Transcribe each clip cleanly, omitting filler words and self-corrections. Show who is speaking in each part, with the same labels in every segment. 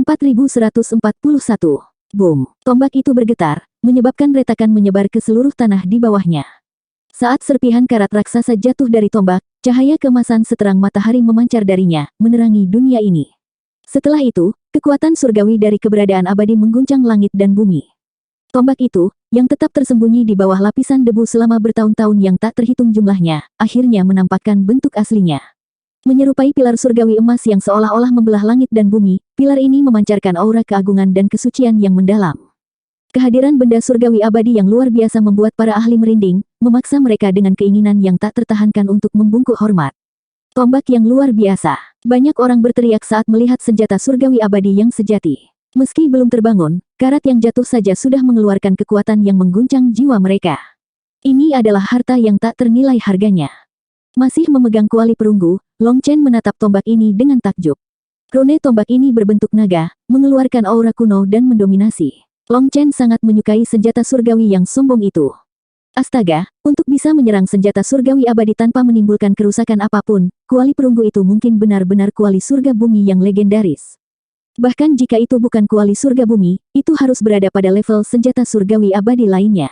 Speaker 1: 4141. Boom! Tombak itu bergetar, menyebabkan retakan menyebar ke seluruh tanah di bawahnya. Saat serpihan karat raksasa jatuh dari tombak, cahaya keemasan seterang matahari memancar darinya, menerangi dunia ini. Setelah itu, kekuatan surgawi dari keberadaan abadi mengguncang langit dan bumi. Tombak itu, yang tetap tersembunyi di bawah lapisan debu selama bertahun-tahun yang tak terhitung jumlahnya, akhirnya menampakkan bentuk aslinya. Menyerupai pilar surgawi emas yang seolah-olah membelah langit dan bumi, pilar ini memancarkan aura keagungan dan kesucian yang mendalam. Kehadiran benda surgawi abadi yang luar biasa membuat para ahli merinding, memaksa mereka dengan keinginan yang tak tertahankan untuk membungkuk hormat. Tombak yang luar biasa. Banyak orang berteriak saat melihat senjata surgawi abadi yang sejati. Meski belum terbangun, karat yang jatuh saja sudah mengeluarkan kekuatan yang mengguncang jiwa mereka. Ini adalah harta yang tak ternilai harganya. Masih memegang kuali perunggu, Long Chen menatap tombak ini dengan takjub. Rune tombak ini berbentuk naga, mengeluarkan aura kuno dan mendominasi. Long Chen sangat menyukai senjata surgawi yang sombong itu. Astaga, untuk bisa menyerang senjata surgawi abadi tanpa menimbulkan kerusakan apapun, kuali perunggu itu mungkin benar-benar kuali surga bumi yang legendaris. Bahkan jika itu bukan kuali surga bumi, itu harus berada pada level senjata surgawi abadi lainnya.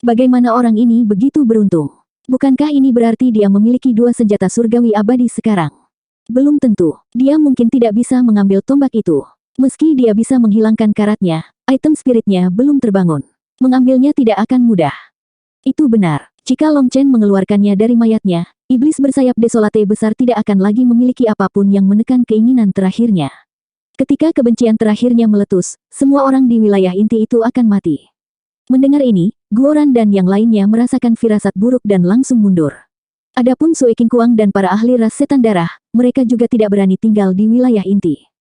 Speaker 1: Bagaimana orang ini begitu beruntung? Bukankah ini berarti dia memiliki dua senjata surgawi abadi sekarang? Belum tentu. Dia mungkin tidak bisa mengambil tombak itu. Meski dia bisa menghilangkan karatnya, item spiritnya belum terbangun. Mengambilnya tidak akan mudah. Itu benar. Jika Long Chen mengeluarkannya dari mayatnya, iblis bersayap desolate besar tidak akan lagi memiliki apapun yang menekan keinginan terakhirnya. Ketika kebencian terakhirnya meletus, semua orang di wilayah inti itu akan mati. Mendengar ini, Guoran dan yang lainnya merasakan firasat buruk dan langsung mundur. Adapun Sui Qingquang dan para ahli ras setan darah, mereka juga tidak berani tinggal di wilayah inti.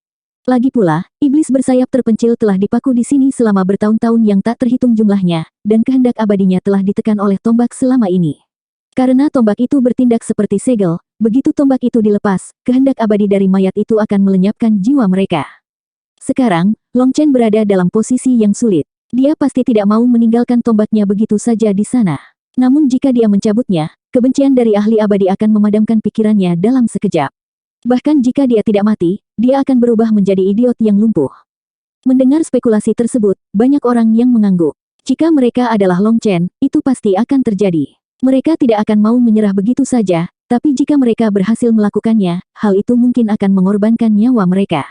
Speaker 1: Lagi pula, iblis bersayap terpencil telah dipaku di sini selama bertahun-tahun yang tak terhitung jumlahnya, dan kehendak abadinya telah ditekan oleh tombak selama ini. Karena tombak itu bertindak seperti segel, begitu tombak itu dilepas, kehendak abadi dari mayat itu akan melenyapkan jiwa mereka. Sekarang, Long Chen berada dalam posisi yang sulit. Dia pasti tidak mau meninggalkan tombaknya begitu saja di sana. Namun jika dia mencabutnya, kebencian dari ahli abadi akan memadamkan pikirannya dalam sekejap. Bahkan jika dia tidak mati, dia akan berubah menjadi idiot yang lumpuh. Mendengar spekulasi tersebut, banyak orang yang mengangguk. Jika mereka adalah Long Chen, itu pasti akan terjadi. Mereka tidak akan mau menyerah begitu saja, tapi jika mereka berhasil melakukannya, hal itu mungkin akan mengorbankan nyawa mereka.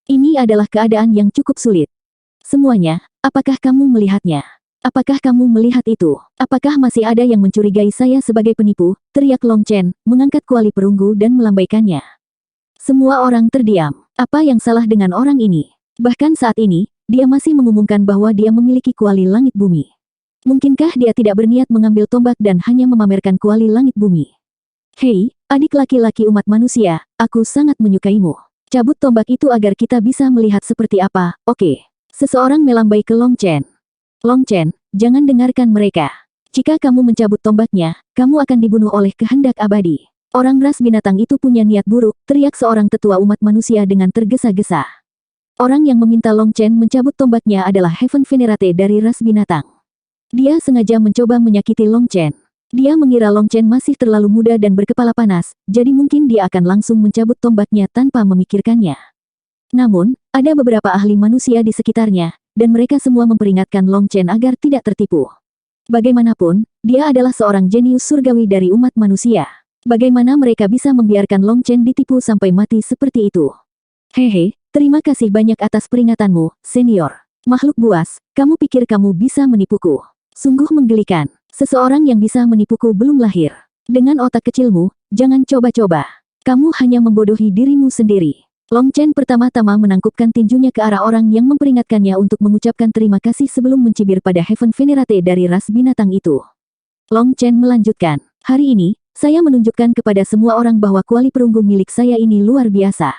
Speaker 1: Ini adalah keadaan yang cukup sulit. Semuanya, apakah kamu melihatnya? Apakah kamu melihat itu? Apakah masih ada yang mencurigai saya sebagai penipu? Teriak Long Chen, mengangkat kuali perunggu dan melambaikannya. Semua orang terdiam. Apa yang salah dengan orang ini? Bahkan saat ini, dia masih mengumumkan bahwa dia memiliki kuali langit bumi. Mungkinkah dia tidak berniat mengambil tombak dan hanya memamerkan kuali langit bumi? Hei, adik laki-laki umat manusia, aku sangat menyukaimu. Cabut tombak itu agar kita bisa melihat seperti apa, oke? Seseorang melambai ke Long Chen. Long Chen, jangan dengarkan mereka. Jika kamu mencabut tombaknya, kamu akan dibunuh oleh kehendak abadi. Orang ras binatang itu punya niat buruk, teriak seorang tetua umat manusia dengan tergesa-gesa. Orang yang meminta Long Chen mencabut tombaknya adalah Heaven Venerate dari ras binatang. Dia sengaja mencoba menyakiti Long Chen. Dia mengira Long Chen masih terlalu muda dan berkepala panas, jadi mungkin dia akan langsung mencabut tombaknya tanpa memikirkannya. Namun, ada beberapa ahli manusia di sekitarnya, dan mereka semua memperingatkan Long Chen agar tidak tertipu. Bagaimanapun, dia adalah seorang jenius surgawi dari umat manusia. Bagaimana mereka bisa membiarkan Long Chen ditipu sampai mati seperti itu? Hehe, terima kasih banyak atas peringatanmu, senior. Makhluk buas, kamu pikir kamu bisa menipuku? Sungguh menggelikan. Seseorang yang bisa menipuku belum lahir. Dengan otak kecilmu, jangan coba-coba. Kamu hanya membodohi dirimu sendiri. Long Chen pertama-tama menangkupkan tinjunya ke arah orang yang memperingatkannya untuk mengucapkan terima kasih sebelum mencibir pada Heaven Venerate dari ras binatang itu. Long Chen melanjutkan, hari ini, saya menunjukkan kepada semua orang bahwa kuali perunggu milik saya ini luar biasa.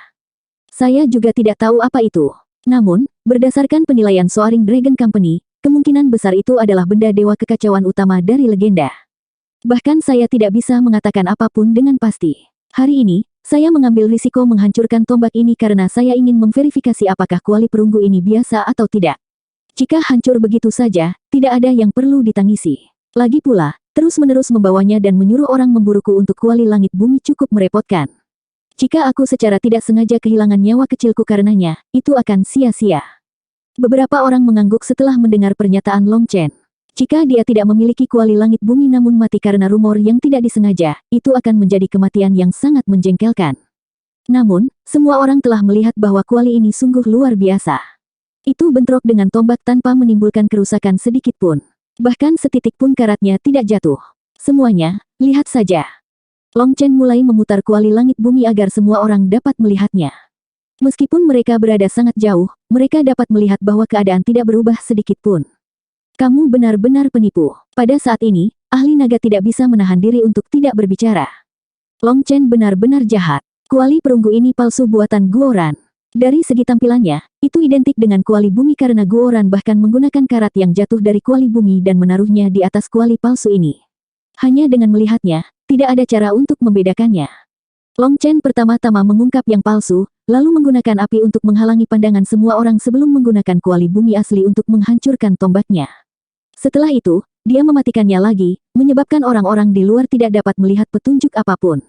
Speaker 1: Saya juga tidak tahu apa itu. Namun, berdasarkan penilaian Soaring Dragon Company, kemungkinan besar itu adalah benda dewa kekacauan utama dari legenda. Bahkan saya tidak bisa mengatakan apapun dengan pasti. Hari ini, saya mengambil risiko menghancurkan tombak ini karena saya ingin memverifikasi apakah kuali perunggu ini biasa atau tidak. Jika hancur begitu saja, tidak ada yang perlu ditangisi. Lagi pula, terus-menerus membawanya dan menyuruh orang memburuku untuk kuali langit bumi cukup merepotkan. Jika aku secara tidak sengaja kehilangan nyawa kecilku karenanya, itu akan sia-sia. Beberapa orang mengangguk setelah mendengar pernyataan Long Chen. Jika dia tidak memiliki kuali langit bumi namun mati karena rumor yang tidak disengaja, itu akan menjadi kematian yang sangat menjengkelkan. Namun, semua orang telah melihat bahwa kuali ini sungguh luar biasa. Itu bentrok dengan tombak tanpa menimbulkan kerusakan sedikit pun. Bahkan setitik pun karatnya tidak jatuh. Semuanya, lihat saja. Long Chen mulai memutar kuali langit bumi agar semua orang dapat melihatnya. Meskipun mereka berada sangat jauh, mereka dapat melihat bahwa keadaan tidak berubah sedikit pun. Kamu benar-benar penipu. Pada saat ini, ahli naga tidak bisa menahan diri untuk tidak berbicara. Long Chen benar-benar jahat. Kuali perunggu ini palsu buatan Guoran. Dari segi tampilannya, itu identik dengan kuali bumi karena Guoran bahkan menggunakan karat yang jatuh dari kuali bumi dan menaruhnya di atas kuali palsu ini. Hanya dengan melihatnya, tidak ada cara untuk membedakannya. Long Chen pertama-tama mengungkap yang palsu, lalu menggunakan api untuk menghalangi pandangan semua orang sebelum menggunakan kuali bumi asli untuk menghancurkan tombaknya. Setelah itu, dia mematikannya lagi, menyebabkan orang-orang di luar tidak dapat melihat petunjuk apapun.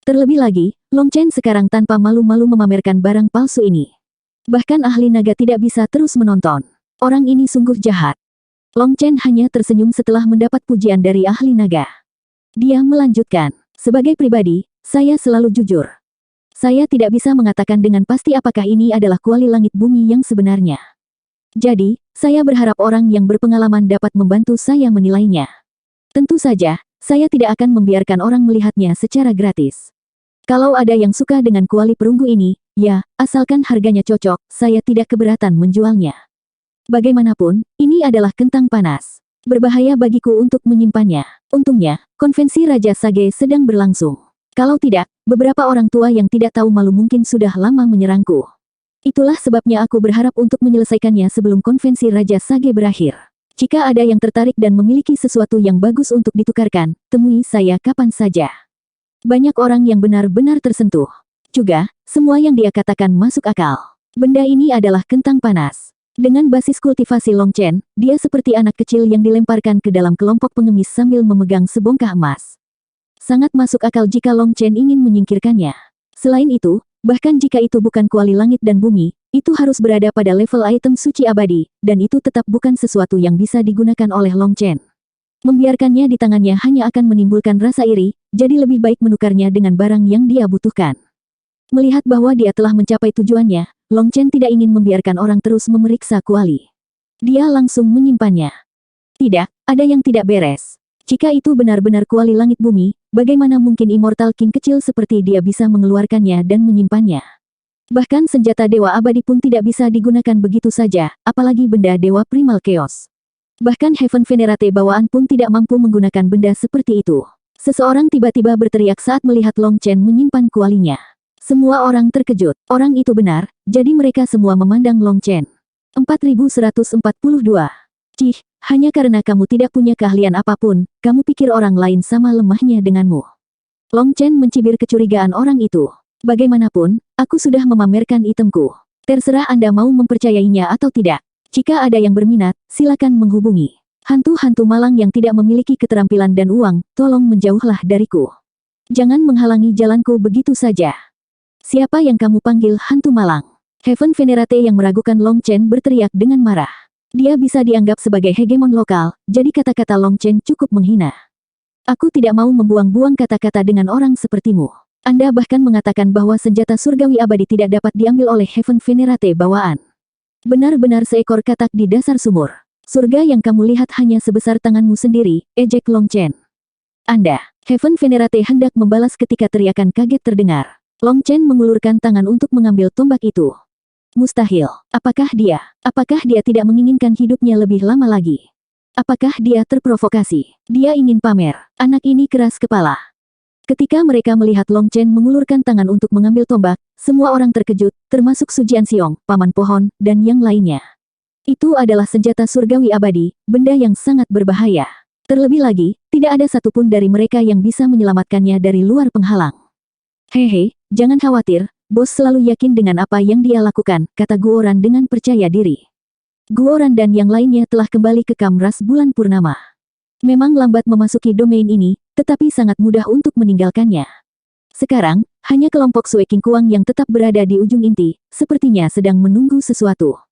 Speaker 1: Terlebih lagi, Long Chen sekarang tanpa malu-malu memamerkan barang palsu ini. Bahkan ahli naga tidak bisa terus menonton. Orang ini sungguh jahat. Long Chen hanya tersenyum setelah mendapat pujian dari ahli naga. Dia melanjutkan, sebagai pribadi, saya selalu jujur. Saya tidak bisa mengatakan dengan pasti apakah ini adalah kuali langit bumi yang sebenarnya. Jadi, saya berharap orang yang berpengalaman dapat membantu saya menilainya. Tentu saja, saya tidak akan membiarkan orang melihatnya secara gratis. Kalau ada yang suka dengan kuali perunggu ini, ya, asalkan harganya cocok, saya tidak keberatan menjualnya. Bagaimanapun, ini adalah kentang panas. Berbahaya bagiku untuk menyimpannya. Untungnya, konvensi Raja Sage sedang berlangsung. Kalau tidak, beberapa orang tua yang tidak tahu malu mungkin sudah lama menyerangku. Itulah sebabnya aku berharap untuk menyelesaikannya sebelum konvensi Raja Sage berakhir. Jika ada yang tertarik dan memiliki sesuatu yang bagus untuk ditukarkan, temui saya kapan saja. Banyak orang yang benar-benar tersentuh. Juga, semua yang dia katakan masuk akal. Benda ini adalah kentang panas. Dengan basis kultivasi Long Chen, dia seperti anak kecil yang dilemparkan ke dalam kelompok pengemis sambil memegang sebongkah emas. Sangat masuk akal jika Long Chen ingin menyingkirkannya. Selain itu, bahkan jika itu bukan kuali langit dan bumi, itu harus berada pada level item suci abadi, dan itu tetap bukan sesuatu yang bisa digunakan oleh Long Chen. Membiarkannya di tangannya hanya akan menimbulkan rasa iri, jadi lebih baik menukarnya dengan barang yang dia butuhkan. Melihat bahwa dia telah mencapai tujuannya, Long Chen tidak ingin membiarkan orang terus memeriksa kuali. Dia langsung menyimpannya. Tidak, ada yang tidak beres. Jika itu benar-benar kuali langit bumi, bagaimana mungkin Immortal King kecil seperti dia bisa mengeluarkannya dan menyimpannya? Bahkan senjata Dewa Abadi pun tidak bisa digunakan begitu saja, apalagi benda Dewa Primal Chaos. Bahkan Heaven Venerate bawaan pun tidak mampu menggunakan benda seperti itu. Seseorang tiba-tiba berteriak saat melihat Long Chen menyimpan kualinya. Semua orang terkejut. Orang itu benar, jadi mereka semua memandang Long Chen. 4142. Cih, hanya karena kamu tidak punya keahlian apapun, kamu pikir orang lain sama lemahnya denganmu. Long Chen mencibir kecurigaan orang itu. Bagaimanapun, aku sudah memamerkan itemku. Terserah Anda mau mempercayainya atau tidak. Jika ada yang berminat, silakan menghubungi. Hantu-hantu malang yang tidak memiliki keterampilan dan uang, tolong menjauhlah dariku. Jangan menghalangi jalanku begitu saja. Siapa yang kamu panggil hantu malang? Heaven Venerate yang meragukan Long Chen berteriak dengan marah. Dia bisa dianggap sebagai hegemon lokal, jadi kata-kata Long Chen cukup menghina. Aku tidak mau membuang-buang kata-kata dengan orang sepertimu. Anda bahkan mengatakan bahwa senjata surgawi abadi tidak dapat diambil oleh Heaven Venerate bawaan. Benar-benar seekor katak di dasar sumur. Surga yang kamu lihat hanya sebesar tanganmu sendiri, ejek Long Chen. Anda, Heaven Venerate hendak membalas ketika teriakan kaget terdengar. Long Chen mengulurkan tangan untuk mengambil tombak itu. Mustahil. Apakah dia tidak menginginkan hidupnya lebih lama lagi? Apakah dia terprovokasi? Dia ingin pamer. Anak ini keras kepala. Ketika mereka melihat Long Chen mengulurkan tangan untuk mengambil tombak, semua orang terkejut, termasuk Su Jianxiong, Paman Pohon, dan yang lainnya. Itu adalah senjata surgawi abadi, benda yang sangat berbahaya. Terlebih lagi, tidak ada satupun dari mereka yang bisa menyelamatkannya dari luar penghalang. Hehe, jangan khawatir. Bos selalu yakin dengan apa yang dia lakukan, kata Guoran dengan percaya diri. Guoran dan yang lainnya telah kembali ke Kamras bulan purnama. Memang lambat memasuki domain ini, tetapi sangat mudah untuk meninggalkannya. Sekarang, hanya kelompok Sue King Kuang yang tetap berada di ujung inti, sepertinya sedang menunggu sesuatu.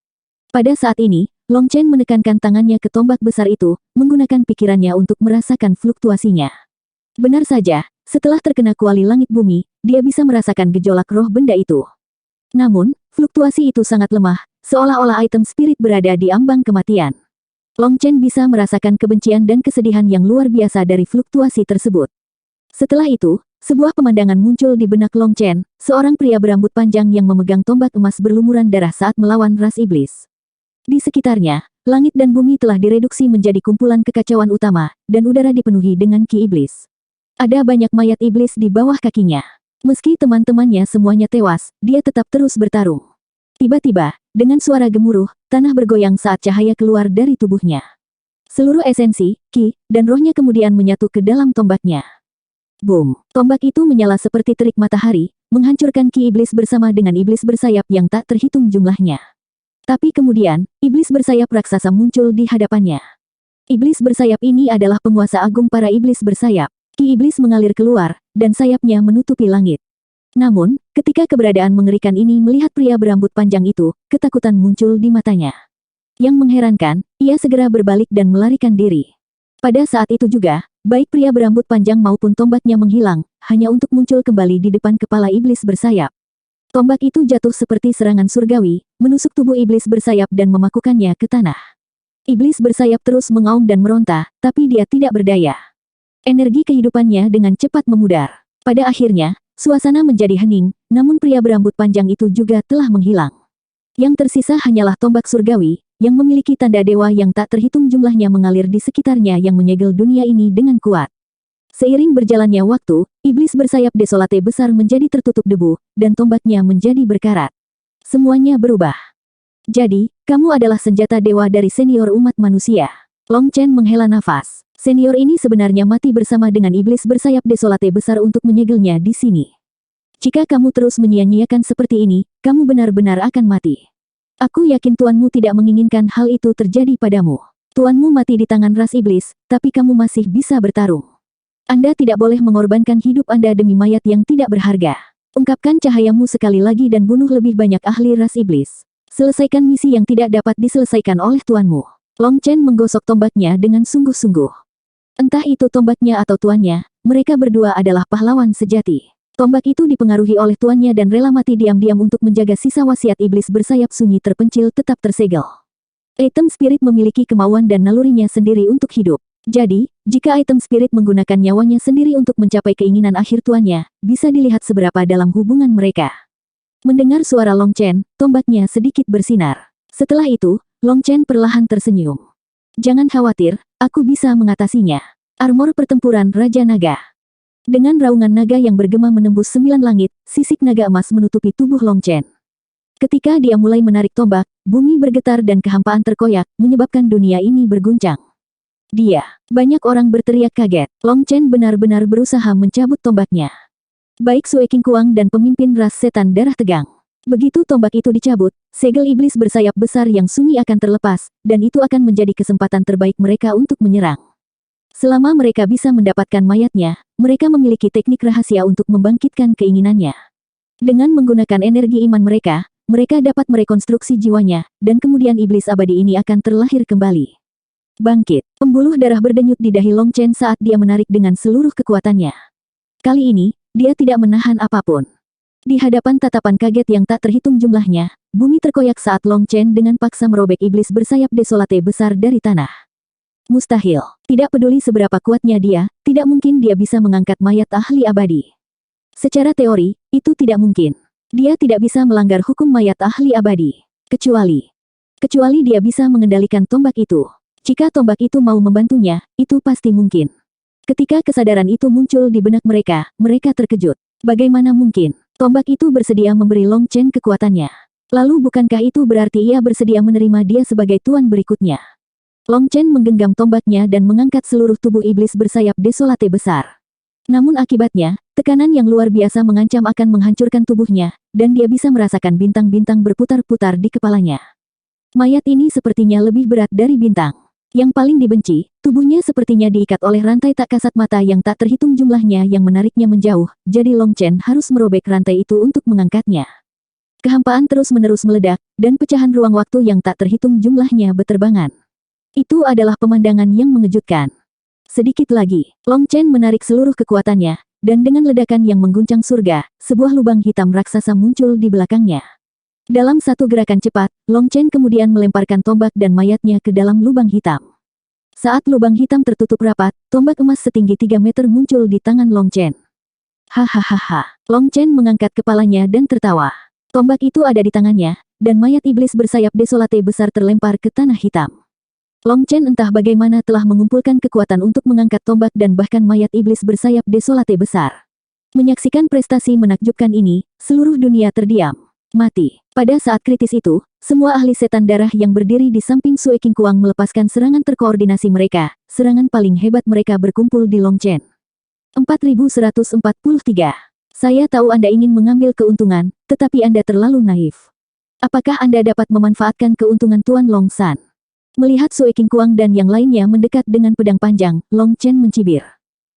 Speaker 1: Pada saat ini, Long Chen menekankan tangannya ke tombak besar itu, menggunakan pikirannya untuk merasakan fluktuasinya. Benar saja, setelah terkena kuali langit bumi, dia bisa merasakan gejolak roh benda itu. Namun, fluktuasi itu sangat lemah, seolah-olah item spirit berada di ambang kematian. Long Chen bisa merasakan kebencian dan kesedihan yang luar biasa dari fluktuasi tersebut. Setelah itu, sebuah pemandangan muncul di benak Long Chen, seorang pria berambut panjang yang memegang tombak emas berlumuran darah saat melawan ras iblis. Di sekitarnya, langit dan bumi telah direduksi menjadi kumpulan kekacauan utama, dan udara dipenuhi dengan ki iblis. Ada banyak mayat iblis di bawah kakinya. Meski teman-temannya semuanya tewas, dia tetap terus bertarung. Tiba-tiba, dengan suara gemuruh, tanah bergoyang saat cahaya keluar dari tubuhnya. Seluruh esensi, ki, dan rohnya kemudian menyatu ke dalam tombaknya. Boom! Tombak itu menyala seperti terik matahari, menghancurkan ki iblis bersama dengan iblis bersayap yang tak terhitung jumlahnya. Tapi kemudian, iblis bersayap raksasa muncul di hadapannya. Iblis bersayap ini adalah penguasa agung para iblis bersayap. Ki iblis mengalir keluar, dan sayapnya menutupi langit. Namun, ketika keberadaan mengerikan ini melihat pria berambut panjang itu, ketakutan muncul di matanya. Yang mengherankan, ia segera berbalik dan melarikan diri. Pada saat itu juga, baik pria berambut panjang maupun tombaknya menghilang, hanya untuk muncul kembali di depan kepala iblis bersayap. Tombak itu jatuh seperti serangan surgawi, menusuk tubuh iblis bersayap dan memakukannya ke tanah. Iblis bersayap terus mengaum dan meronta, tapi dia tidak berdaya. Energi kehidupannya dengan cepat memudar. Pada akhirnya, suasana menjadi hening, namun pria berambut panjang itu juga telah menghilang. Yang tersisa hanyalah tombak surgawi, yang memiliki tanda dewa yang tak terhitung jumlahnya mengalir di sekitarnya yang menyegel dunia ini dengan kuat. Seiring berjalannya waktu, iblis bersayap desolate besar menjadi tertutup debu, dan tombaknya menjadi berkarat. Semuanya berubah. Jadi, kamu adalah senjata dewa dari senior umat manusia. Long Chen menghela nafas. Senior ini sebenarnya mati bersama dengan iblis bersayap desolate besar untuk menyegelnya di sini. Jika kamu terus menyia-nyiakan seperti ini, kamu benar-benar akan mati. Aku yakin tuanmu tidak menginginkan hal itu terjadi padamu. Tuanmu mati di tangan ras iblis, tapi kamu masih bisa bertarung. Anda tidak boleh mengorbankan hidup Anda demi mayat yang tidak berharga. Ungkapkan cahayamu sekali lagi dan bunuh lebih banyak ahli ras iblis. Selesaikan misi yang tidak dapat diselesaikan oleh tuanmu. Long Chen menggosok tombaknya dengan sungguh-sungguh. Entah itu tombaknya atau tuannya, mereka berdua adalah pahlawan sejati. Tombak itu dipengaruhi oleh tuannya dan rela mati diam-diam untuk menjaga sisa wasiat iblis bersayap sunyi terpencil tetap tersegel. Item spirit memiliki kemauan dan nalurinya sendiri untuk hidup. Jadi, jika item spirit menggunakan nyawanya sendiri untuk mencapai keinginan akhir tuannya, bisa dilihat seberapa dalam hubungan mereka. Mendengar suara Long Chen, tombaknya sedikit bersinar. Setelah itu, Long Chen perlahan tersenyum. Jangan khawatir, aku bisa mengatasinya. Armor pertempuran Raja Naga. Dengan raungan naga yang bergema menembus 9 langit, sisik naga emas menutupi tubuh Long Chen. Ketika dia mulai menarik tombak, bumi bergetar dan kehampaan terkoyak, menyebabkan dunia ini berguncang. Banyak orang berteriak kaget. Long Chen benar-benar berusaha mencabut tombaknya. Baik Sue King Kuang dan pemimpin ras setan darah tegang. Begitu tombak itu dicabut, segel iblis bersayap besar yang sunyi akan terlepas, dan itu akan menjadi kesempatan terbaik mereka untuk menyerang. Selama mereka bisa mendapatkan mayatnya, mereka memiliki teknik rahasia untuk membangkitkan keinginannya. Dengan menggunakan energi iman mereka, mereka dapat merekonstruksi jiwanya, dan kemudian iblis abadi ini akan terlahir kembali. Bangkit. Pembuluh darah berdenyut di dahi Long Chen saat dia menarik dengan seluruh kekuatannya. Kali ini, dia tidak menahan apapun. Di hadapan tatapan kaget yang tak terhitung jumlahnya, bumi terkoyak saat Long Chen dengan paksa merobek iblis bersayap desolate besar dari tanah. Mustahil. Tidak peduli seberapa kuatnya dia, tidak mungkin dia bisa mengangkat mayat ahli abadi. Secara teori, itu tidak mungkin. Dia tidak bisa melanggar hukum mayat ahli abadi. Kecuali dia bisa mengendalikan tombak itu. Jika tombak itu mau membantunya, itu pasti mungkin. Ketika kesadaran itu muncul di benak mereka, mereka terkejut. Bagaimana mungkin? Tombak itu bersedia memberi Long Chen kekuatannya. Lalu bukankah itu berarti ia bersedia menerima dia sebagai tuan berikutnya? Long Chen menggenggam tombaknya dan mengangkat seluruh tubuh iblis bersayap desolate besar. Namun akibatnya, tekanan yang luar biasa mengancam akan menghancurkan tubuhnya, dan dia bisa merasakan bintang-bintang berputar-putar di kepalanya. Mayat ini sepertinya lebih berat dari bintang. Yang paling dibenci, tubuhnya sepertinya diikat oleh rantai tak kasat mata yang tak terhitung jumlahnya yang menariknya menjauh, jadi Long Chen harus merobek rantai itu untuk mengangkatnya. Kehampaan terus-menerus meledak, dan pecahan ruang waktu yang tak terhitung jumlahnya beterbangan. Itu adalah pemandangan yang mengejutkan. Sedikit lagi, Long Chen menarik seluruh kekuatannya, dan dengan ledakan yang mengguncang surga, sebuah lubang hitam raksasa muncul di belakangnya. Dalam satu gerakan cepat, Long Chen kemudian melemparkan tombak dan mayatnya ke dalam lubang hitam. Saat lubang hitam tertutup rapat, tombak emas setinggi 3 meter muncul di tangan Long Chen. Hahaha. Long Chen mengangkat kepalanya dan tertawa. Tombak itu ada di tangannya, dan mayat iblis bersayap desolate besar terlempar ke tanah hitam. Long Chen entah bagaimana telah mengumpulkan kekuatan untuk mengangkat tombak dan bahkan mayat iblis bersayap desolate besar. Menyaksikan prestasi menakjubkan ini, seluruh dunia terdiam. Mati. Pada saat kritis itu, semua ahli setan darah yang berdiri di samping Sue Qingkuang melepaskan serangan terkoordinasi mereka. Serangan paling hebat mereka berkumpul di Long Chen. 4143. Saya tahu Anda ingin mengambil keuntungan, tetapi Anda terlalu naif. Apakah Anda dapat memanfaatkan keuntungan Tuan Long San? Melihat Sue Qingkuang dan yang lainnya mendekat dengan pedang panjang, Long Chen mencibir.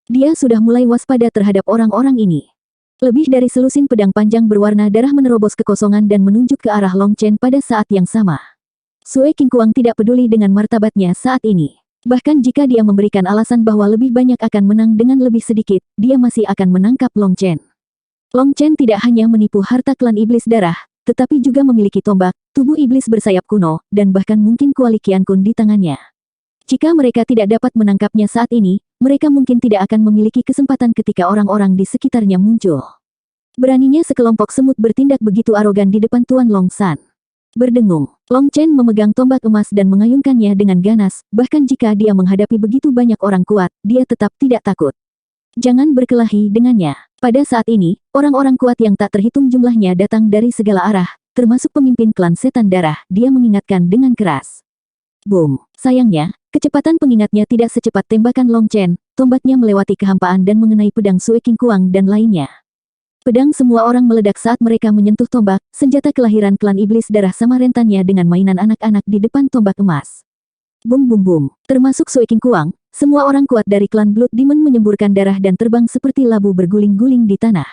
Speaker 1: Dia sudah mulai waspada terhadap orang-orang ini. Lebih dari selusin pedang panjang berwarna darah menerobos kekosongan dan menunjuk ke arah Long Chen pada saat yang sama. Sue Qingkuang tidak peduli dengan martabatnya saat ini. Bahkan jika dia memberikan alasan bahwa lebih banyak akan menang dengan lebih sedikit, dia masih akan menangkap Long Chen. Long Chen tidak hanya menipu harta klan iblis darah, tetapi juga memiliki tombak, tubuh iblis bersayap kuno, dan bahkan mungkin kuali Qian Kun di tangannya. Jika mereka tidak dapat menangkapnya saat ini, mereka mungkin tidak akan memiliki kesempatan ketika orang-orang di sekitarnya muncul. Beraninya sekelompok semut bertindak begitu arogan di depan Tuan Long San. Berdengung, Long Chen memegang tombak emas dan mengayunkannya dengan ganas, bahkan jika dia menghadapi begitu banyak orang kuat, dia tetap tidak takut. Jangan berkelahi dengannya. Pada saat ini, orang-orang kuat yang tak terhitung jumlahnya datang dari segala arah, termasuk pemimpin klan setan darah, dia mengingatkan dengan keras. Boom! Sayangnya, kecepatan pengingatnya tidak secepat tembakan Long Chen, tombaknya melewati kehampaan dan mengenai pedang Sue Qingkuang dan lainnya. Pedang semua orang meledak saat mereka menyentuh tombak, senjata kelahiran klan iblis darah sama rentannya dengan mainan anak-anak di depan tombak emas. Bum bum bum, termasuk Sue Qingkuang, semua orang kuat dari klan Blood Demon menyemburkan darah dan terbang seperti labu berguling-guling di tanah.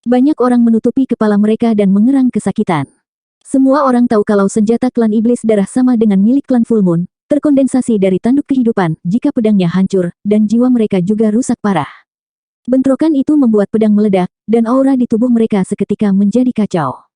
Speaker 1: Banyak orang menutupi kepala mereka dan mengerang kesakitan. Semua orang tahu kalau senjata klan iblis darah sama dengan milik klan Full Moon, terkondensasi dari tanduk kehidupan, jika pedangnya hancur, dan jiwa mereka juga rusak parah. Bentrokan itu membuat pedang meledak, dan aura di tubuh mereka seketika menjadi kacau.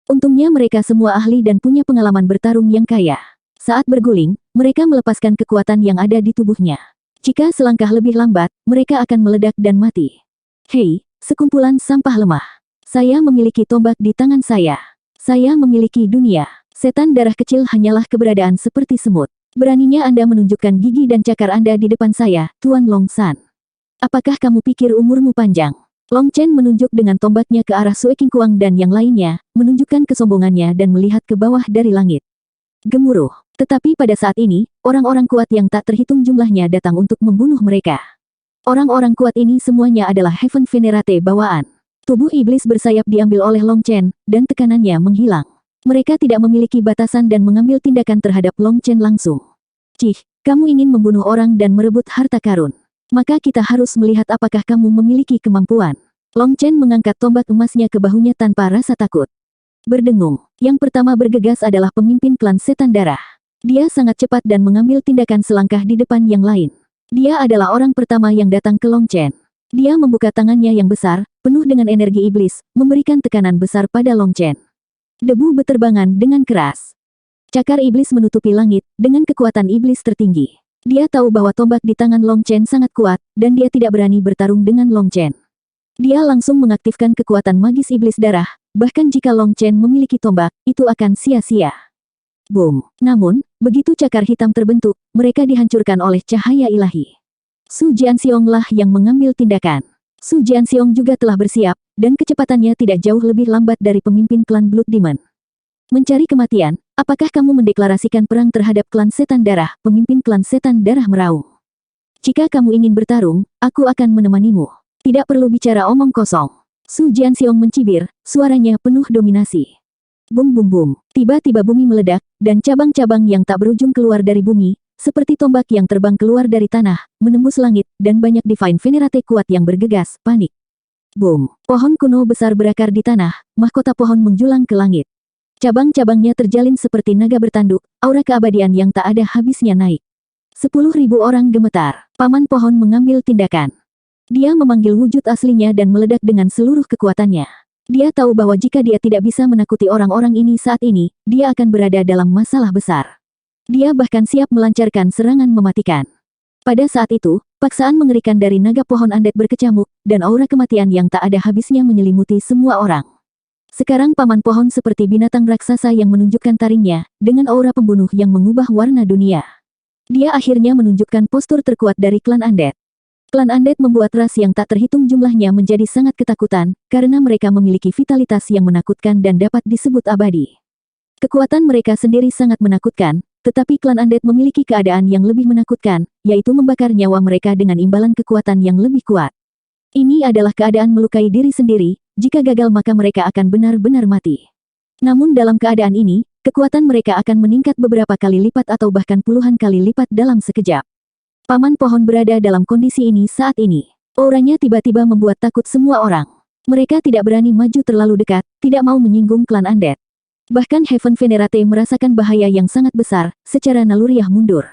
Speaker 1: Untungnya mereka semua ahli dan punya pengalaman bertarung yang kaya. Saat berguling, mereka melepaskan kekuatan yang ada di tubuhnya. Jika selangkah lebih lambat, mereka akan meledak dan mati. Hei, sekumpulan sampah lemah. Saya memiliki tombak di tangan saya. Saya memiliki dunia. Setan darah kecil hanyalah keberadaan seperti semut. Beraninya Anda menunjukkan gigi dan cakar Anda di depan saya, Tuan Long San. Apakah kamu pikir umurmu panjang? Long Chen menunjuk dengan tombaknya ke arah Sue Qingkuang dan yang lainnya, menunjukkan kesombongannya dan melihat ke bawah dari langit. Gemuruh. Tetapi pada saat ini, orang-orang kuat yang tak terhitung jumlahnya datang untuk membunuh mereka. Orang-orang kuat ini semuanya adalah Heaven Venerate bawaan. Tubuh iblis bersayap diambil oleh Long Chen, dan tekanannya menghilang. Mereka tidak memiliki batasan dan mengambil tindakan terhadap Long Chen langsung. Cih, kamu ingin membunuh orang dan merebut harta karun. Maka kita harus melihat apakah kamu memiliki kemampuan. Long Chen mengangkat tombak emasnya ke bahunya tanpa rasa takut. Berdengung, yang pertama bergegas adalah pemimpin klan setan darah. Dia sangat cepat dan mengambil tindakan selangkah di depan yang lain. Dia adalah orang pertama yang datang ke Long Chen. Dia membuka tangannya yang besar, penuh dengan energi iblis, memberikan tekanan besar pada Long Chen. Debu beterbangan dengan keras. Cakar iblis menutupi langit, dengan kekuatan iblis tertinggi. Dia tahu bahwa tombak di tangan Long Chen sangat kuat, dan dia tidak berani bertarung dengan Long Chen. Dia langsung mengaktifkan kekuatan magis iblis darah, bahkan jika Long Chen memiliki tombak, itu akan sia-sia. Boom! Namun, begitu cakar hitam terbentuk, mereka dihancurkan oleh cahaya ilahi. Su Jianxiong lah yang mengambil tindakan. Su Jianxiong juga telah bersiap, dan kecepatannya tidak jauh lebih lambat dari pemimpin klan Blood Demon. Mencari kematian, apakah kamu mendeklarasikan perang terhadap klan setan darah? Pemimpin klan setan darah meraung. Jika kamu ingin bertarung, aku akan menemanimu. Tidak perlu bicara omong kosong. Su Jianxiong mencibir, suaranya penuh dominasi. Bum bum bum, tiba-tiba bumi meledak, dan cabang-cabang yang tak berujung keluar dari bumi, Seperti tombak yang terbang keluar dari tanah, menembus langit, dan banyak Divine Venerate kuat yang bergegas, panik. Boom! Pohon kuno besar berakar di tanah, mahkota pohon menjulang ke langit. Cabang-cabangnya terjalin seperti naga bertanduk, aura keabadian yang tak ada habisnya naik. 10.000 orang gemetar. Paman pohon mengambil tindakan. Dia memanggil wujud aslinya dan meledak dengan seluruh kekuatannya. Dia tahu bahwa jika dia tidak bisa menakuti orang-orang ini saat ini, dia akan berada dalam masalah besar. Dia bahkan siap melancarkan serangan mematikan. Pada saat itu, paksaan mengerikan dari naga pohon undead berkecamuk, dan aura kematian yang tak ada habisnya menyelimuti semua orang. Sekarang paman pohon seperti binatang raksasa yang menunjukkan taringnya, dengan aura pembunuh yang mengubah warna dunia. Dia akhirnya menunjukkan postur terkuat dari klan undead. Klan undead membuat ras yang tak terhitung jumlahnya menjadi sangat ketakutan, karena mereka memiliki vitalitas yang menakutkan dan dapat disebut abadi. Kekuatan mereka sendiri sangat menakutkan, tetapi klan undead memiliki keadaan yang lebih menakutkan, yaitu membakar nyawa mereka dengan imbalan kekuatan yang lebih kuat. Ini adalah keadaan melukai diri sendiri, jika gagal maka mereka akan benar-benar mati. Namun dalam keadaan ini, kekuatan mereka akan meningkat beberapa kali lipat atau bahkan puluhan kali lipat dalam sekejap. Paman pohon berada dalam kondisi ini saat ini. Auranya tiba-tiba membuat takut semua orang. Mereka tidak berani maju terlalu dekat, tidak mau menyinggung klan undead. Bahkan Heaven Venerate merasakan bahaya yang sangat besar, secara naluriah mundur.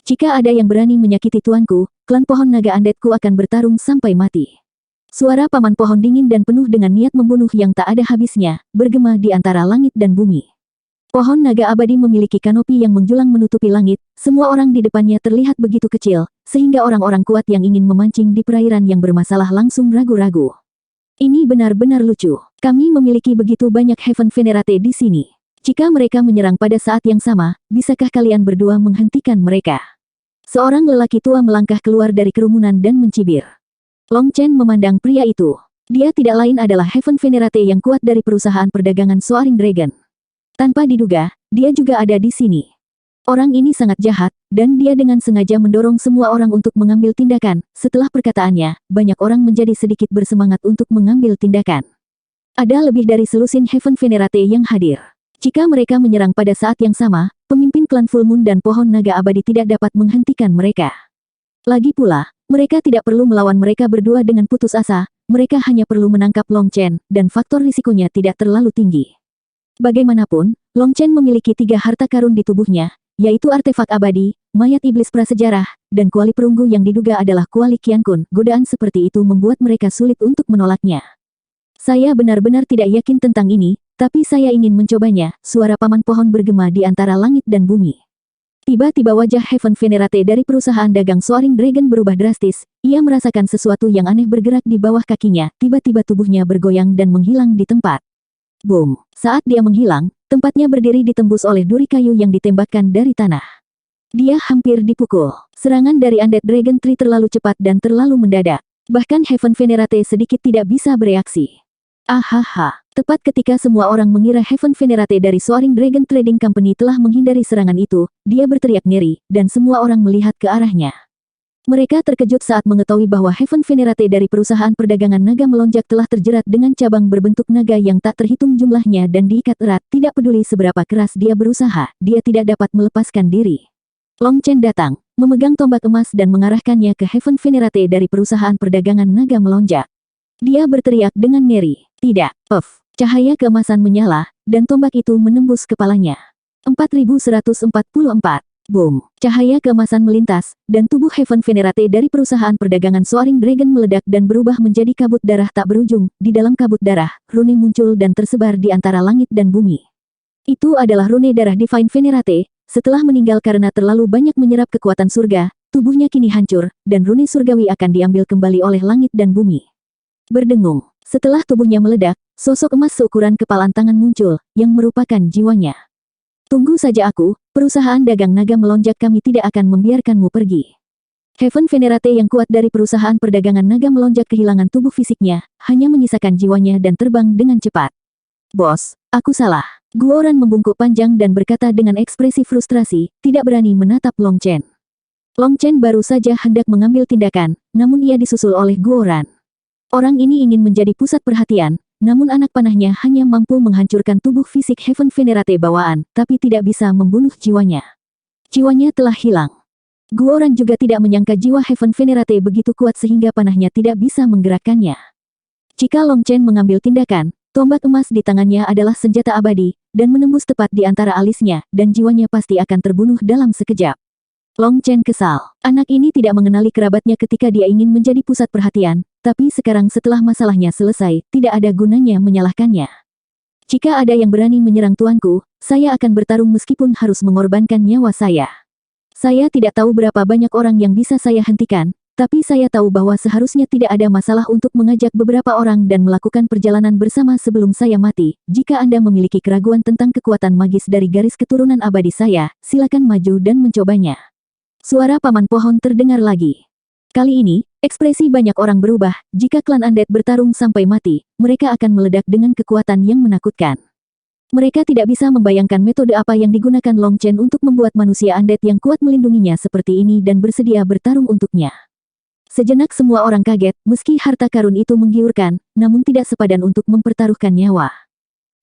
Speaker 1: Jika ada yang berani menyakiti tuanku, klan pohon naga undeadku akan bertarung sampai mati. Suara paman pohon dingin dan penuh dengan niat membunuh yang tak ada habisnya, bergema di antara langit dan bumi. Pohon naga abadi memiliki kanopi yang menjulang menutupi langit, semua orang di depannya terlihat begitu kecil, sehingga orang-orang kuat yang ingin memancing di perairan yang bermasalah langsung ragu-ragu. Ini benar-benar lucu. Kami memiliki begitu banyak Heaven Venerate di sini. Jika mereka menyerang pada saat yang sama, bisakah kalian berdua menghentikan mereka? Seorang lelaki tua melangkah keluar dari kerumunan dan mencibir. Long Chen memandang pria itu. Dia tidak lain adalah Heaven Venerate yang kuat dari perusahaan perdagangan Soaring Dragon. Tanpa diduga, dia juga ada di sini. Orang ini sangat jahat, dan dia dengan sengaja mendorong semua orang untuk mengambil tindakan. Setelah perkataannya, banyak orang menjadi sedikit bersemangat untuk mengambil tindakan. Ada lebih dari selusin Heaven Venerate yang hadir. Jika mereka menyerang pada saat yang sama, pemimpin klan Full Moon dan pohon naga abadi tidak dapat menghentikan mereka. Lagi pula, mereka tidak perlu melawan mereka berdua dengan putus asa, mereka hanya perlu menangkap Long Chen, dan faktor risikonya tidak terlalu tinggi. Bagaimanapun, Long Chen memiliki 3 harta karun di tubuhnya, yaitu artefak abadi, mayat iblis prasejarah, dan kuali perunggu yang diduga adalah kuali Qiankun. Godaan seperti itu membuat mereka sulit untuk menolaknya. Saya benar-benar tidak yakin tentang ini, tapi saya ingin mencobanya. Suara paman pohon bergema di antara langit dan bumi. Tiba-tiba wajah Heaven Venerate dari perusahaan dagang Soaring Dragon berubah drastis. Ia merasakan sesuatu yang aneh bergerak di bawah kakinya, tiba-tiba tubuhnya bergoyang dan menghilang di tempat. Boom! Saat dia menghilang, tempatnya berdiri ditembus oleh duri kayu yang ditembakkan dari tanah. Dia hampir dipukul. Serangan dari Undead Dragon Tree terlalu cepat dan terlalu mendadak. Bahkan Heaven Venerate sedikit tidak bisa bereaksi. Ahaha. Tepat ketika semua orang mengira Heaven Venerate dari Soaring Dragon Trading Company telah menghindari serangan itu, dia berteriak ngeri, dan semua orang melihat ke arahnya. Mereka terkejut saat mengetahui bahwa Heaven Venerate dari perusahaan perdagangan naga melonjak telah terjerat dengan cabang berbentuk naga yang tak terhitung jumlahnya dan diikat erat. Tidak peduli seberapa keras dia berusaha, dia tidak dapat melepaskan diri. Long Chen datang, memegang tombak emas dan mengarahkannya ke Heaven Venerate dari perusahaan perdagangan naga melonjak. Dia berteriak dengan ngeri. Tidak, puff. Cahaya keemasan menyala, dan tombak itu menembus kepalanya. 4144. Boom! Cahaya keemasan melintas, dan tubuh Heaven Venerate dari perusahaan perdagangan Soaring Dragon meledak dan berubah menjadi kabut darah tak berujung. Di dalam kabut darah, rune muncul dan tersebar di antara langit dan bumi. Itu adalah rune darah Divine Venerate. Setelah meninggal karena terlalu banyak menyerap kekuatan surga, tubuhnya kini hancur, dan rune surgawi akan diambil kembali oleh langit dan bumi. Berdengung. Setelah tubuhnya meledak, sosok emas seukuran kepalan tangan muncul, yang merupakan jiwanya. Tunggu saja aku, perusahaan dagang naga melonjak, kami tidak akan membiarkanmu pergi. Heaven Venerate yang kuat dari perusahaan perdagangan naga melonjak kehilangan tubuh fisiknya, hanya menyisakan jiwanya dan terbang dengan cepat. Bos, aku salah. Guoran membungkuk panjang dan berkata dengan ekspresi frustrasi, tidak berani menatap Long Chen. Long Chen baru saja hendak mengambil tindakan, namun ia disusul oleh Guoran. Orang ini ingin menjadi pusat perhatian, namun anak panahnya hanya mampu menghancurkan tubuh fisik Heaven Venerate bawaan, tapi tidak bisa membunuh jiwanya. Jiwanya telah hilang. Guoran juga tidak menyangka jiwa Heaven Venerate begitu kuat sehingga panahnya tidak bisa menggerakkannya. Jika Long Chen mengambil tindakan, tombak emas di tangannya adalah senjata abadi, dan menembus tepat di antara alisnya, dan jiwanya pasti akan terbunuh dalam sekejap. Long Chen kesal. Anak ini tidak mengenali kerabatnya ketika dia ingin menjadi pusat perhatian, tapi sekarang setelah masalahnya selesai, tidak ada gunanya menyalahkannya. Jika ada yang berani menyerang tuanku, saya akan bertarung meskipun harus mengorbankan nyawa saya. Saya tidak tahu berapa banyak orang yang bisa saya hentikan, tapi saya tahu bahwa seharusnya tidak ada masalah untuk mengajak beberapa orang dan melakukan perjalanan bersama sebelum saya mati. Jika Anda memiliki keraguan tentang kekuatan magis dari garis keturunan abadi saya, silakan maju dan mencobanya. Suara paman pohon terdengar lagi. Kali ini, ekspresi banyak orang berubah. Jika klan Undead bertarung sampai mati, mereka akan meledak dengan kekuatan yang menakutkan. Mereka tidak bisa membayangkan metode apa yang digunakan Long Chen untuk membuat manusia undead yang kuat melindunginya seperti ini dan bersedia bertarung untuknya. Sejenak semua orang kaget, meski harta karun itu menggiurkan, namun tidak sepadan untuk mempertaruhkan nyawa.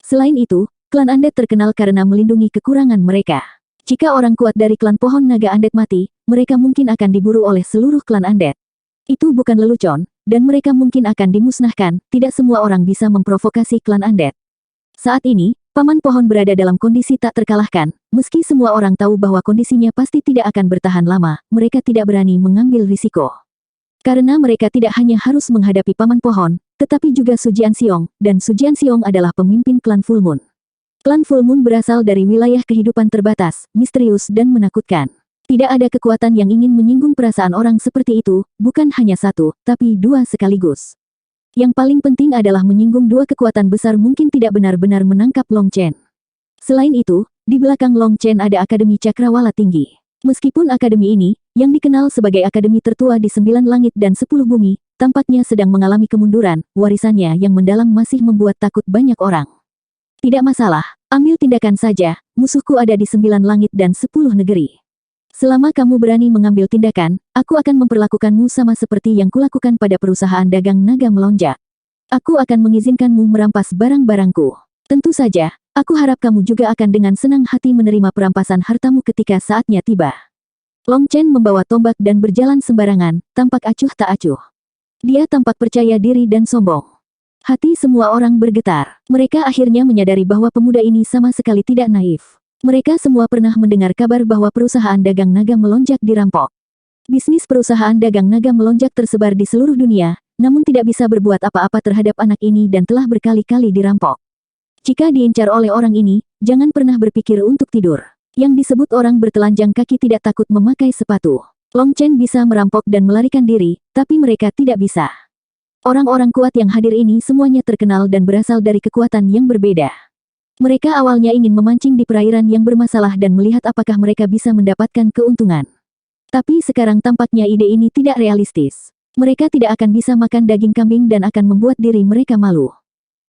Speaker 1: Selain itu, klan undead terkenal karena melindungi kekurangan mereka. Jika orang kuat dari klan pohon naga undead mati, mereka mungkin akan diburu oleh seluruh klan undead. Itu bukan lelucon, dan mereka mungkin akan dimusnahkan. Tidak semua orang bisa memprovokasi klan undead. Saat ini, paman pohon berada dalam kondisi tak terkalahkan. Meski semua orang tahu bahwa kondisinya pasti tidak akan bertahan lama, mereka tidak berani mengambil risiko. Karena mereka tidak hanya harus menghadapi paman pohon, tetapi juga Su Jianxiong, dan Su Jianxiong adalah pemimpin klan Full Moon. Klan Full Moon berasal dari wilayah kehidupan terbatas, misterius dan menakutkan. Tidak ada kekuatan yang ingin menyinggung perasaan orang seperti itu, bukan hanya satu, tapi dua sekaligus. Yang paling penting adalah menyinggung dua kekuatan besar mungkin tidak benar-benar menangkap Long Chen. Selain itu, di belakang Long Chen ada Akademi Cakrawala Tinggi. Meskipun akademi ini, yang dikenal sebagai akademi tertua di 9 langit dan 10 bumi, tampaknya sedang mengalami kemunduran, warisannya yang mendalam masih membuat takut banyak orang. Tidak masalah, ambil tindakan saja, musuhku ada di 9 langit dan 10 negeri. Selama kamu berani mengambil tindakan, aku akan memperlakukanmu sama seperti yang kulakukan pada perusahaan dagang naga melonjak. Aku akan mengizinkanmu merampas barang-barangku. Tentu saja, aku harap kamu juga akan dengan senang hati menerima perampasan hartamu ketika saatnya tiba. Long Chen membawa tombak dan berjalan sembarangan, tampak acuh tak acuh. Dia tampak percaya diri dan sombong. Hati semua orang bergetar. Mereka akhirnya menyadari bahwa pemuda ini sama sekali tidak naif. Mereka semua pernah mendengar kabar bahwa perusahaan dagang naga melonjak dirampok. Bisnis perusahaan dagang naga melonjak tersebar di seluruh dunia, namun tidak bisa berbuat apa-apa terhadap anak ini dan telah berkali-kali dirampok. Jika diincar oleh orang ini, jangan pernah berpikir untuk tidur. Yang disebut orang bertelanjang kaki tidak takut memakai sepatu. Long Chen bisa merampok dan melarikan diri, tapi mereka tidak bisa. Orang-orang kuat yang hadir ini semuanya terkenal dan berasal dari kekuatan yang berbeda. Mereka awalnya ingin memancing di perairan yang bermasalah dan melihat apakah mereka bisa mendapatkan keuntungan. Tapi sekarang tampaknya ide ini tidak realistis. Mereka tidak akan bisa makan daging kambing dan akan membuat diri mereka malu.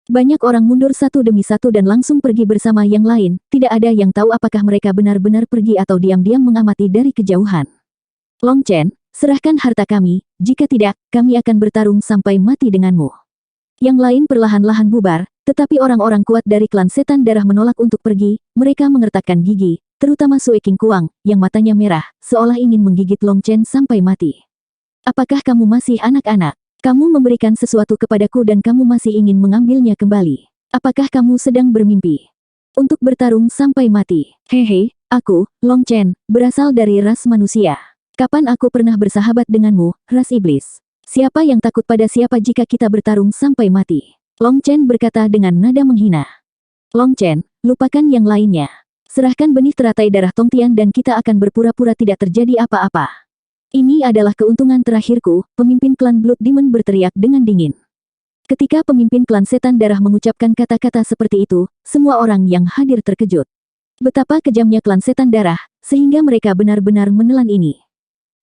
Speaker 1: Banyak orang mundur satu demi satu dan langsung pergi bersama yang lain, tidak ada yang tahu apakah mereka benar-benar pergi atau diam-diam mengamati dari kejauhan. Long Chen, serahkan harta kami, jika tidak, kami akan bertarung sampai mati denganmu. Yang lain perlahan-lahan bubar, tetapi orang-orang kuat dari klan setan darah menolak untuk pergi. Mereka mengertakkan gigi, terutama Sue King Kuang, yang matanya merah, seolah ingin menggigit Long Chen sampai mati. Apakah kamu masih anak-anak? Kamu memberikan sesuatu kepadaku dan kamu masih ingin mengambilnya kembali. Apakah kamu sedang bermimpi? Untuk bertarung sampai mati. Hehe, aku, Long Chen, berasal dari ras manusia. Kapan aku pernah bersahabat denganmu, ras iblis? Siapa yang takut pada siapa jika kita bertarung sampai mati? Long Chen berkata dengan nada menghina. Long Chen, lupakan yang lainnya. Serahkan benih teratai darah Tongtian dan kita akan berpura-pura tidak terjadi apa-apa. Ini adalah keuntungan terakhirku, pemimpin klan Blood Demon berteriak dengan dingin. Ketika pemimpin klan setan darah mengucapkan kata-kata seperti itu, semua orang yang hadir terkejut. Betapa kejamnya klan setan darah, sehingga mereka benar-benar menelan ini.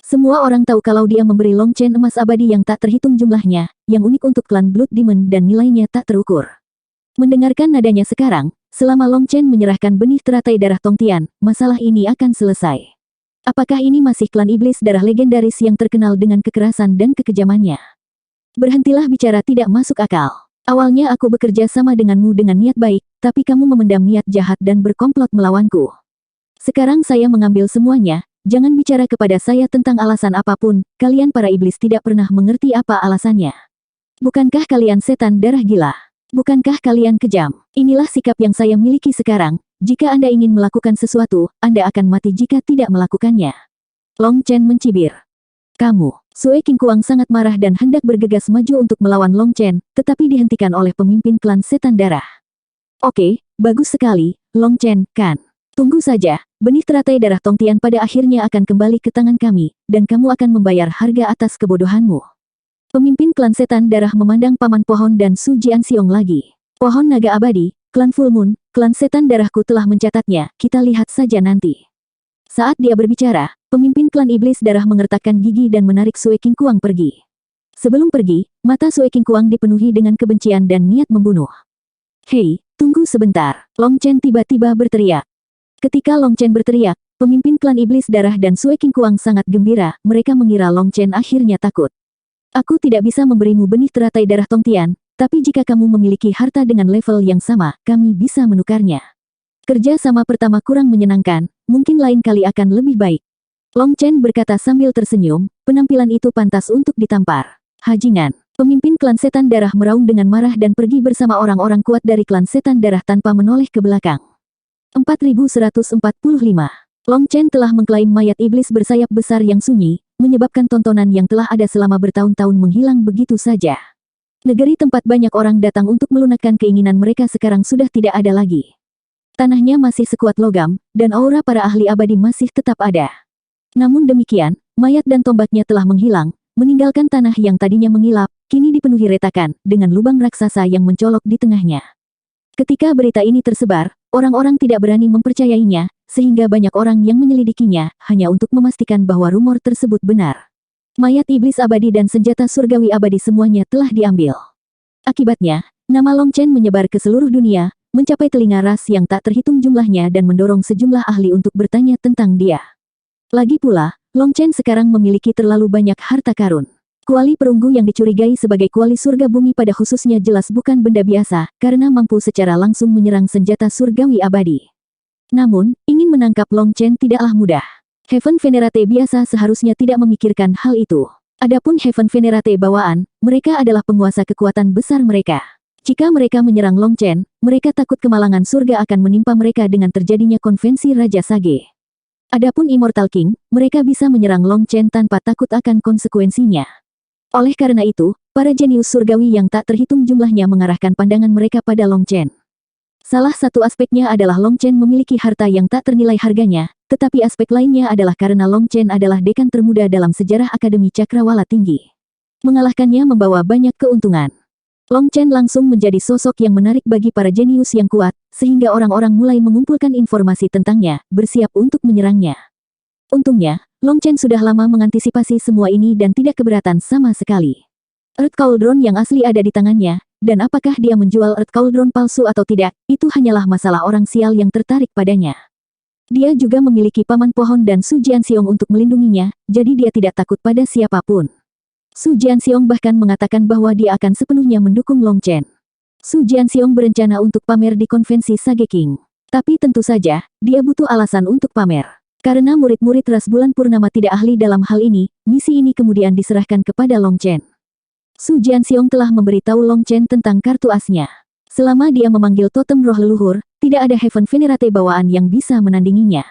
Speaker 1: Semua orang tahu kalau dia memberi Long Chen emas abadi yang tak terhitung jumlahnya, yang unik untuk klan Blood Demon dan nilainya tak terukur. Mendengarkan nadanya sekarang, selama Long Chen menyerahkan benih teratai darah Tongtian, masalah ini akan selesai. Apakah ini masih klan iblis darah legendaris yang terkenal dengan kekerasan dan kekejamannya? Berhentilah bicara tidak masuk akal. Awalnya aku bekerja sama denganmu dengan niat baik, tapi kamu memendam niat jahat dan berkomplot melawanku. Sekarang saya mengambil semuanya, jangan bicara kepada saya tentang alasan apapun, kalian para iblis tidak pernah mengerti apa alasannya. Bukankah kalian setan darah gila? Bukankah kalian kejam? Inilah sikap yang saya miliki sekarang, jika Anda ingin melakukan sesuatu, Anda akan mati jika tidak melakukannya. Long Chen mencibir. Kamu, Sue Qingkuang sangat marah dan hendak bergegas maju untuk melawan Long Chen, tetapi dihentikan oleh pemimpin klan setan darah. Oke, bagus sekali, Long Chen, kan? Tunggu saja, benih teratai darah Tongtian pada akhirnya akan kembali ke tangan kami, dan kamu akan membayar harga atas kebodohanmu. Pemimpin klan setan darah memandang Paman Pohon dan Su Jianxiong lagi. Pohon naga abadi, klan Full Moon, klan setan darahku telah mencatatnya, kita lihat saja nanti. Saat dia berbicara, pemimpin klan iblis darah mengertakkan gigi dan menarik Sue Qingkuang pergi. Sebelum pergi, mata Sue Qingkuang dipenuhi dengan kebencian dan niat membunuh. Hei, tunggu sebentar, Long Chen tiba-tiba berteriak. Ketika Long Chen berteriak, pemimpin klan iblis darah dan Sue Qingkuang sangat gembira, mereka mengira Long Chen akhirnya takut. Aku tidak bisa memberimu benih teratai darah Tongtian, tapi jika kamu memiliki harta dengan level yang sama, kami bisa menukarnya. Kerja sama pertama kurang menyenangkan, mungkin lain kali akan lebih baik. Long Chen berkata sambil tersenyum, penampilan itu pantas untuk ditampar. Hajingan, pemimpin klan setan darah meraung dengan marah dan pergi bersama orang-orang kuat dari klan setan darah tanpa menoleh ke belakang. 4145. Long Chen telah mengklaim mayat iblis bersayap besar yang sunyi, menyebabkan tontonan yang telah ada selama bertahun-tahun menghilang begitu saja. Negeri tempat banyak orang datang untuk melunakkan keinginan mereka sekarang sudah tidak ada lagi. Tanahnya masih sekuat logam, dan aura para ahli abadi masih tetap ada. Namun demikian, mayat dan tombaknya telah menghilang, meninggalkan tanah yang tadinya mengilap, kini dipenuhi retakan, dengan lubang raksasa yang mencolok di tengahnya. Ketika berita ini tersebar, orang-orang tidak berani mempercayainya, sehingga banyak orang yang menyelidikinya, hanya untuk memastikan bahwa rumor tersebut benar. Mayat iblis abadi dan senjata surgawi abadi semuanya telah diambil. Akibatnya, nama Long Chen menyebar ke seluruh dunia, mencapai telinga ras yang tak terhitung jumlahnya dan mendorong sejumlah ahli untuk bertanya tentang dia. Lagi pula, Long Chen sekarang memiliki terlalu banyak harta karun. Kuali perunggu yang dicurigai sebagai kuali surga bumi pada khususnya jelas bukan benda biasa, karena mampu secara langsung menyerang senjata surgawi abadi. Namun, ingin menangkap Long Chen tidaklah mudah. Heaven Venerate biasa seharusnya tidak memikirkan hal itu. Adapun Heaven Venerate bawaan, mereka adalah penguasa kekuatan besar mereka. Jika mereka menyerang Long Chen, mereka takut kemalangan surga akan menimpa mereka dengan terjadinya konvensi Raja Sage. Adapun Immortal King, mereka bisa menyerang Long Chen tanpa takut akan konsekuensinya. Oleh karena itu, para jenius surgawi yang tak terhitung jumlahnya mengarahkan pandangan mereka pada Long Chen. Salah satu aspeknya adalah Long Chen memiliki harta yang tak ternilai harganya, tetapi aspek lainnya adalah karena Long Chen adalah dekan termuda dalam sejarah Akademi Cakrawala Tinggi. Mengalahkannya membawa banyak keuntungan. Long Chen langsung menjadi sosok yang menarik bagi para jenius yang kuat, sehingga orang-orang mulai mengumpulkan informasi tentangnya, bersiap untuk menyerangnya. Untungnya, Long Chen sudah lama mengantisipasi semua ini dan tidak keberatan sama sekali. Earth Cauldron yang asli ada di tangannya, dan apakah dia menjual Earth Cauldron palsu atau tidak, itu hanyalah masalah orang sial yang tertarik padanya. Dia juga memiliki Paman Pohon dan Su Jianxiong untuk melindunginya, jadi dia tidak takut pada siapapun. Su Jianxiong bahkan mengatakan bahwa dia akan sepenuhnya mendukung Long Chen. Su Jianxiong berencana untuk pamer di konvensi Sage King. Tapi tentu saja, dia butuh alasan untuk pamer. Karena murid-murid ras bulan purnama tidak ahli dalam hal ini, misi ini kemudian diserahkan kepada Long Chen. Su Jianxiong telah memberitahu Long Chen tentang kartu asnya. Selama dia memanggil totem roh leluhur, tidak ada Heaven Venerate bawaan yang bisa menandinginya.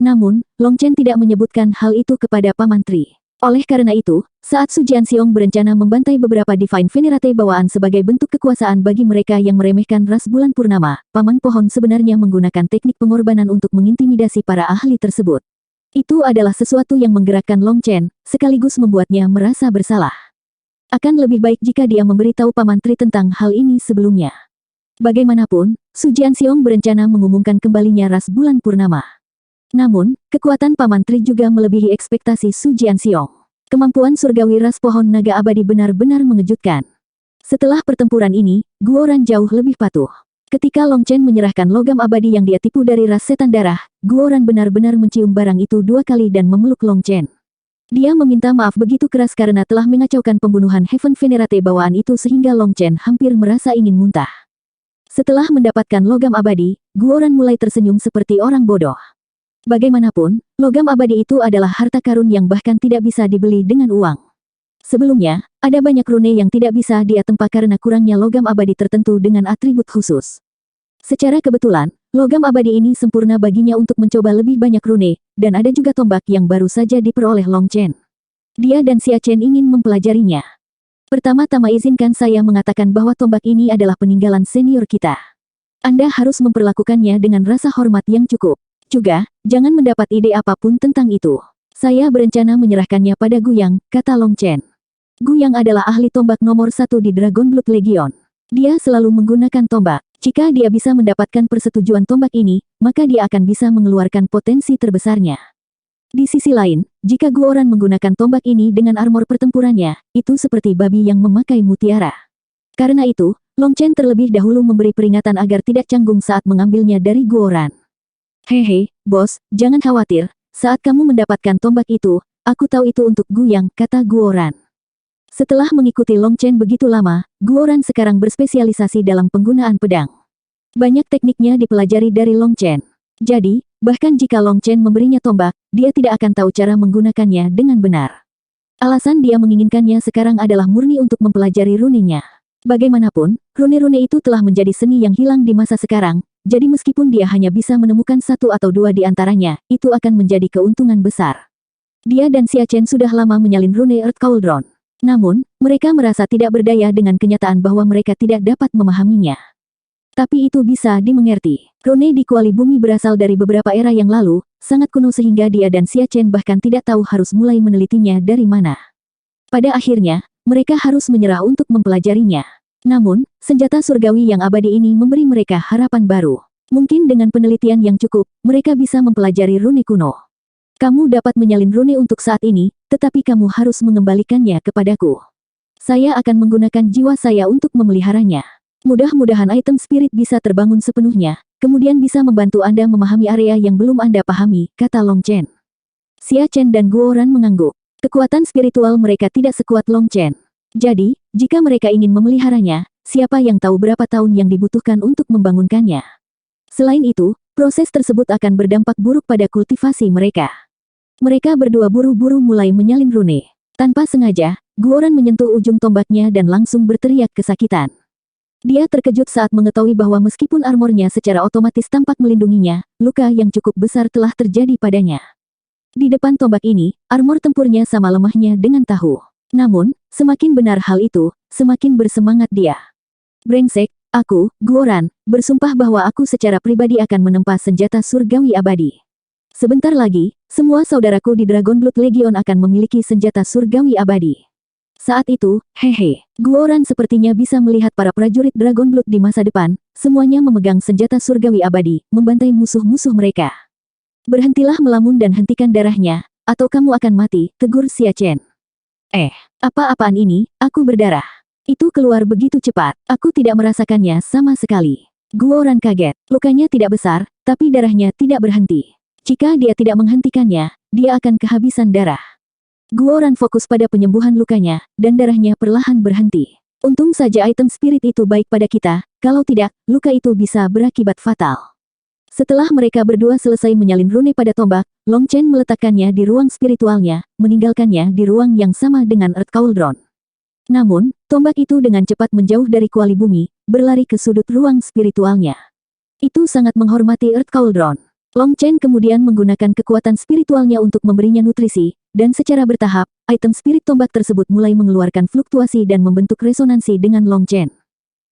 Speaker 1: Namun, Long Chen tidak menyebutkan hal itu kepada Paman Tri. Oleh karena itu, saat Su Jianxiong berencana membantai beberapa Divine Venerate bawaan sebagai bentuk kekuasaan bagi mereka yang meremehkan ras bulan purnama, Paman Pohon sebenarnya menggunakan teknik pengorbanan untuk mengintimidasi para ahli tersebut. Itu adalah sesuatu yang menggerakkan Long Chen, sekaligus membuatnya merasa bersalah. Akan lebih baik jika dia memberitahu Paman Tri tentang hal ini sebelumnya. Bagaimanapun, Su Jianxiong berencana mengumumkan kembalinya ras bulan purnama. Namun, kekuatan Paman Tri juga melebihi ekspektasi Su Jianxiong. Kemampuan surgawi ras pohon naga abadi benar-benar mengejutkan. Setelah pertempuran ini, Guoran jauh lebih patuh. Ketika Long Chen menyerahkan logam abadi yang dia tipu dari ras setan darah, Guoran benar-benar mencium barang itu 2 kali dan memeluk Long Chen. Dia meminta maaf begitu keras karena telah mengacaukan pembunuhan Heaven Venerate bawaan itu sehingga Long Chen hampir merasa ingin muntah. Setelah mendapatkan logam abadi, Guoran mulai tersenyum seperti orang bodoh. Bagaimanapun, logam abadi itu adalah harta karun yang bahkan tidak bisa dibeli dengan uang. Sebelumnya, ada banyak rune yang tidak bisa dia tempa karena kurangnya logam abadi tertentu dengan atribut khusus. Secara kebetulan, logam abadi ini sempurna baginya untuk mencoba lebih banyak rune, dan ada juga tombak yang baru saja diperoleh Long Chen. Dia dan Xia Chen ingin mempelajarinya. Pertama-tama izinkan saya mengatakan bahwa tombak ini adalah peninggalan senior kita. Anda harus memperlakukannya dengan rasa hormat yang cukup. Juga, jangan mendapat ide apapun tentang itu. Saya berencana menyerahkannya pada Guyang, kata Long Chen. Guyang adalah ahli tombak nomor 1 di Dragon Blood Legion. Dia selalu menggunakan tombak. Jika dia bisa mendapatkan persetujuan tombak ini, maka dia akan bisa mengeluarkan potensi terbesarnya. Di sisi lain, jika Guoran menggunakan tombak ini dengan armor pertempurannya, itu seperti babi yang memakai mutiara. Karena itu, Long Chen terlebih dahulu memberi peringatan agar tidak canggung saat mengambilnya dari Guoran. Hehe, bos, jangan khawatir, saat kamu mendapatkan tombak itu, aku tahu itu untuk Guyang, kata Guoran. Setelah mengikuti Long Chen begitu lama, Guoran sekarang berspesialisasi dalam penggunaan pedang. Banyak tekniknya dipelajari dari Long Chen. Jadi, bahkan jika Long Chen memberinya tombak, dia tidak akan tahu cara menggunakannya dengan benar. Alasan dia menginginkannya sekarang adalah murni untuk mempelajari runenya. Bagaimanapun, rune-rune itu telah menjadi seni yang hilang di masa sekarang, jadi meskipun dia hanya bisa menemukan 1 atau 2 di antaranya, itu akan menjadi keuntungan besar. Dia dan Xia Chen sudah lama menyalin rune Earth Cauldron. Namun, mereka merasa tidak berdaya dengan kenyataan bahwa mereka tidak dapat memahaminya. Tapi itu bisa dimengerti. Rune di kuali bumi berasal dari beberapa era yang lalu, sangat kuno sehingga dia dan Xia Chen bahkan tidak tahu harus mulai menelitinya dari mana. Pada akhirnya, mereka harus menyerah untuk mempelajarinya. Namun, senjata surgawi yang abadi ini memberi mereka harapan baru. Mungkin dengan penelitian yang cukup, mereka bisa mempelajari rune kuno. Kamu dapat menyalin rune untuk saat ini, tetapi kamu harus mengembalikannya kepadaku. Saya akan menggunakan jiwa saya untuk memeliharanya. Mudah-mudahan item spirit bisa terbangun sepenuhnya, kemudian bisa membantu Anda memahami area yang belum Anda pahami, kata Long Chen. Xia Chen dan Guoran mengangguk. Kekuatan spiritual mereka tidak sekuat Long Chen. Jadi, jika mereka ingin memeliharanya, siapa yang tahu berapa tahun yang dibutuhkan untuk membangunkannya. Selain itu, proses tersebut akan berdampak buruk pada kultivasi mereka. Mereka berdua buru-buru mulai menyalin rune. Tanpa sengaja, Guoran menyentuh ujung tombaknya dan langsung berteriak kesakitan. Dia terkejut saat mengetahui bahwa meskipun armornya secara otomatis tampak melindunginya, luka yang cukup besar telah terjadi padanya. Di depan tombak ini, armor tempurnya sama lemahnya dengan tahu. Namun, semakin benar hal itu, semakin bersemangat dia. Brengsek, aku, Guoran, bersumpah bahwa aku secara pribadi akan menempa senjata surgawi abadi. Sebentar lagi, semua saudaraku di Dragon Blood Legion akan memiliki senjata surgawi abadi. Saat itu, hehe, Guoran sepertinya bisa melihat para prajurit Dragon Blood di masa depan, semuanya memegang senjata surgawi abadi, membantai musuh-musuh mereka. Berhentilah melamun dan hentikan darahnya, atau kamu akan mati, tegur Xia Chen. Apa-apaan ini, aku berdarah. Itu keluar begitu cepat, aku tidak merasakannya sama sekali. Guoran kaget, lukanya tidak besar, tapi darahnya tidak berhenti. Jika dia tidak menghentikannya, dia akan kehabisan darah. Guoran fokus pada penyembuhan lukanya, dan darahnya perlahan berhenti. Untung saja item spirit itu baik pada kita, kalau tidak, luka itu bisa berakibat fatal. Setelah mereka berdua selesai menyalin rune pada tombak, Long Chen meletakkannya di ruang spiritualnya, meninggalkannya di ruang yang sama dengan Earth Cauldron. Namun, tombak itu dengan cepat menjauh dari kuali bumi, berlari ke sudut ruang spiritualnya. Itu sangat menghormati Earth Cauldron. Long Chen kemudian menggunakan kekuatan spiritualnya untuk memberinya nutrisi, dan secara bertahap, item spirit tombak tersebut mulai mengeluarkan fluktuasi dan membentuk resonansi dengan Long Chen.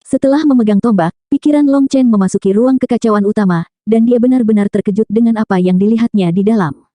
Speaker 1: Setelah memegang tombak, pikiran Long Chen memasuki ruang kekacauan utama, dan dia benar-benar terkejut dengan apa yang dilihatnya di dalam.